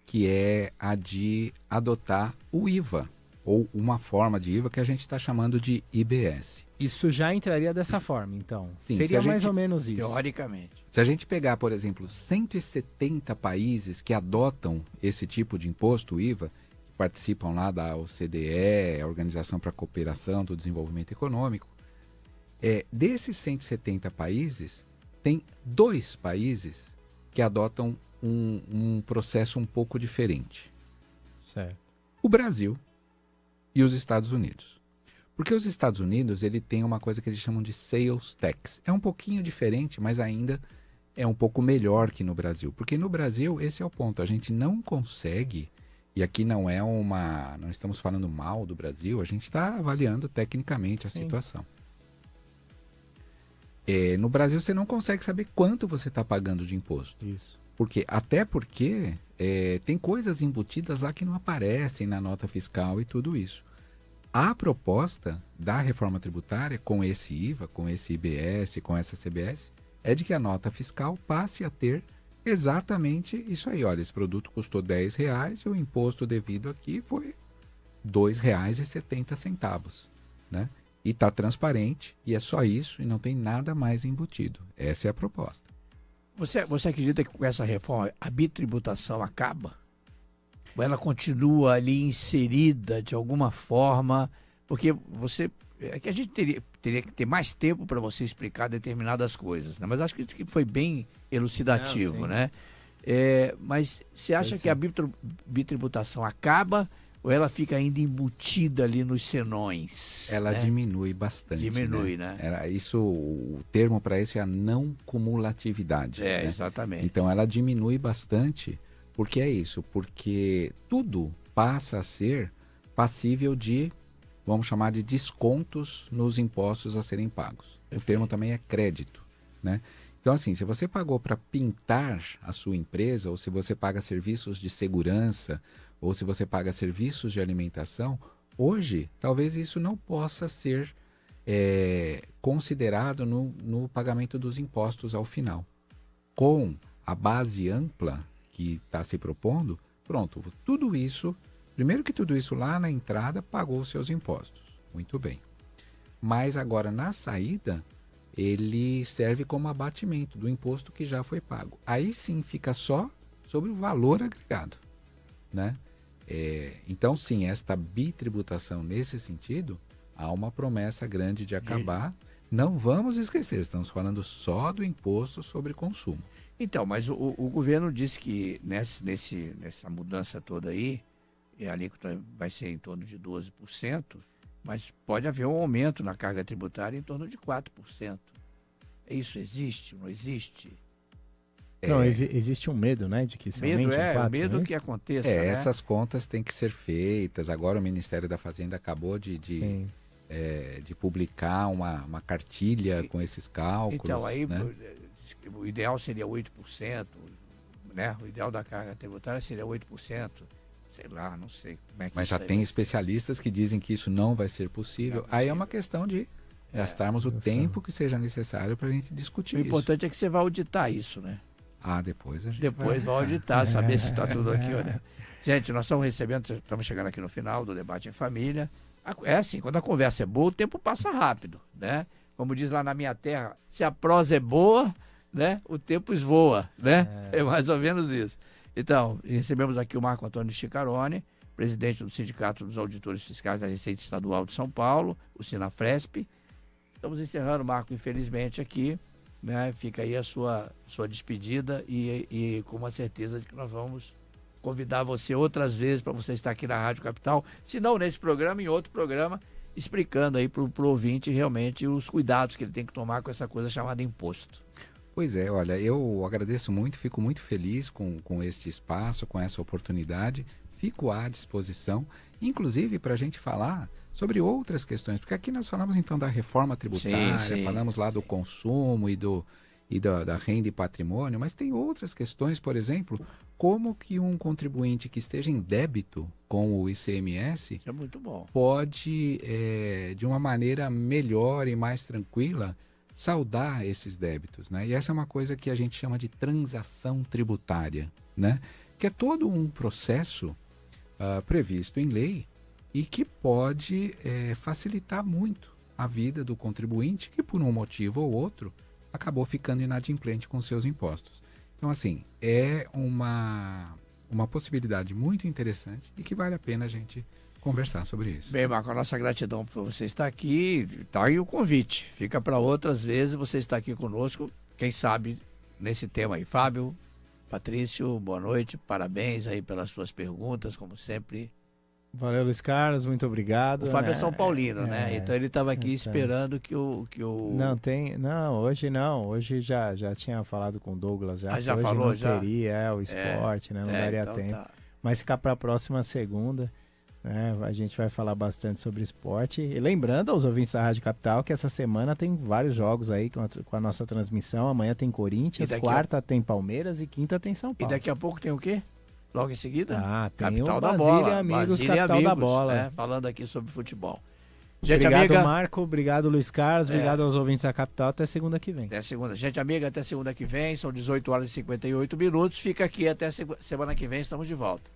Que é a de adotar o IVA, ou uma forma de IVA que a gente está chamando de IBS. Isso já entraria dessa forma, então? Sim, seria mais ou menos isso? Teoricamente. Se a gente pegar, por exemplo, 170 países que adotam esse tipo de imposto, o IVA, que participam lá da OCDE, a Organização para a Cooperação do Desenvolvimento Econômico, desses 170 países, tem 2 países que adotam um processo um pouco diferente. Certo. O Brasil e os Estados Unidos. Porque os Estados Unidos, ele tem uma coisa que eles chamam de sales tax. É um pouquinho diferente, mas ainda é um pouco melhor que no Brasil. Porque no Brasil, esse é o ponto, a gente não consegue, e aqui não estamos falando mal do Brasil, a gente está avaliando tecnicamente a situação. No Brasil, você não consegue saber quanto você está pagando de imposto. Isso. Até porque tem coisas embutidas lá que não aparecem na nota fiscal e tudo isso. A proposta da reforma tributária, com esse IVA, com esse IBS, com essa CBS, é de que a nota fiscal passe a ter exatamente isso aí. Olha, esse produto custou R$10 e o imposto devido aqui foi R$2,70, né? E está transparente, e é só isso, e não tem nada mais embutido. Essa é a proposta. Você acredita que com essa reforma a bitributação acaba? Ou ela continua ali inserida de alguma forma? Porque a gente teria que ter mais tempo para você explicar determinadas coisas, né? Mas acho que foi bem elucidativo, né? Mas você acha que a bitributação acaba ou ela fica ainda embutida ali nos senões? Ela diminui bastante. Diminui, né? O termo para isso é a não cumulatividade. Né? Exatamente. Então ela diminui bastante, porque é isso, porque tudo passa a ser passível de, vamos chamar de descontos nos impostos a serem pagos. O termo também é crédito, né? Então assim, se você pagou para pintar a sua empresa, ou se você paga serviços de segurança, ou se você paga serviços de alimentação, hoje talvez isso não possa ser considerado no pagamento dos impostos ao final. Com a base ampla que está se propondo, pronto, tudo isso, primeiro que tudo isso lá na entrada pagou os seus impostos, muito bem. Mas agora na saída, ele serve como abatimento do imposto que já foi pago. Aí sim fica só sobre o valor agregado, né? Então sim, esta bitributação nesse sentido, há uma promessa grande de acabar. Não vamos esquecer, estamos falando só do imposto sobre consumo. Então, mas o governo disse que nessa mudança toda aí, a alíquota vai ser em torno de 12%, mas pode haver um aumento na carga tributária em torno de 4%. Isso existe? Não existe? Não, existe um medo, né, de que se aumente em 4%. Medo que aconteça, né? Essas contas têm que ser feitas. Agora o Ministério da Fazenda acabou de publicar uma cartilha com esses cálculos. Então, aí, né? O ideal seria 8%, né? O ideal da carga tributária seria 8%. Sei lá, não sei como é que. Mas já tem especialistas que dizem que isso não vai ser possível. Aí é uma questão de gastarmos o tempo que seja necessário para a gente discutir isso. O importante é que você vai auditar isso, né? Depois a gente vai auditar, saber se está tudo aqui, olha. Gente, nós estamos chegando aqui no final do Debate em Família. É assim, quando a conversa é boa, o tempo passa rápido, né? Como diz lá na minha terra, se a prosa é boa, né? O tempo esvoa, né? É mais ou menos isso. Então, recebemos aqui o Marco Antônio Chicarone, presidente do Sindicato dos Auditores Fiscais da Receita Estadual de São Paulo, o Sinafresp. Estamos encerrando, Marco, infelizmente, aqui. Né? Fica aí a sua despedida e com uma certeza de que nós vamos convidar você outras vezes para você estar aqui na Rádio Capital, se não nesse programa, em outro programa, explicando aí para o ouvinte realmente os cuidados que ele tem que tomar com essa coisa chamada imposto. Pois é, olha, eu agradeço muito, fico muito feliz com este espaço, com essa oportunidade, fico à disposição, inclusive para a gente falar sobre outras questões, porque aqui nós falamos então da reforma tributária, falamos lá do consumo e da renda e patrimônio, mas tem outras questões, por exemplo, como que um contribuinte que esteja em débito com o ICMS é muito bom. Pode, de uma maneira melhor e mais tranquila, saldar esses débitos, né? E essa é uma coisa que a gente chama de transação tributária, né? Que é todo um processo previsto em lei e que pode facilitar muito a vida do contribuinte que, por um motivo ou outro, acabou ficando inadimplente com seus impostos. Então, assim, é uma possibilidade muito interessante e que vale a pena a gente conversar sobre isso. Bem, Marco, a nossa gratidão por você estar aqui. Tá aí o convite. Fica para outras vezes você estar aqui conosco quem sabe, nesse tema aí. Fábio, Patrício, boa noite, parabéns aí pelas suas perguntas, como sempre. Valeu, Luiz Carlos, muito obrigado. O Fábio é São Paulino, né? Então ele estava aqui esperando que o... Hoje já tinha falado com o Douglas. Já hoje falou? Não já? teria, o esporte, né? Não daria então tempo. Tá. Mas ficar para a próxima segunda, né? A gente vai falar bastante sobre esporte. E lembrando aos ouvintes da Rádio Capital que essa semana tem vários jogos aí com a nossa transmissão. Amanhã tem Corinthians, quarta tem Palmeiras e quinta tem São Paulo. E daqui a pouco tem o quê? Logo em seguida? Tem Capital o da Basília Bola. Amigos, Basília Capital Amigos, da Bola. né? Falando aqui sobre futebol. Gente obrigado, amiga. Marco. Obrigado, Luiz Carlos. Obrigado aos ouvintes da Capital. Até segunda que vem. Até segunda. Gente amiga, até segunda que vem. São 18 horas e 58 minutos. Fica aqui até semana que vem. Estamos de volta.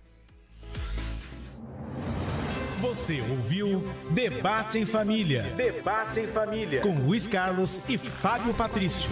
Você ouviu Debate em Família. Debate em Família. Com Luiz Carlos e Fábio Patrício.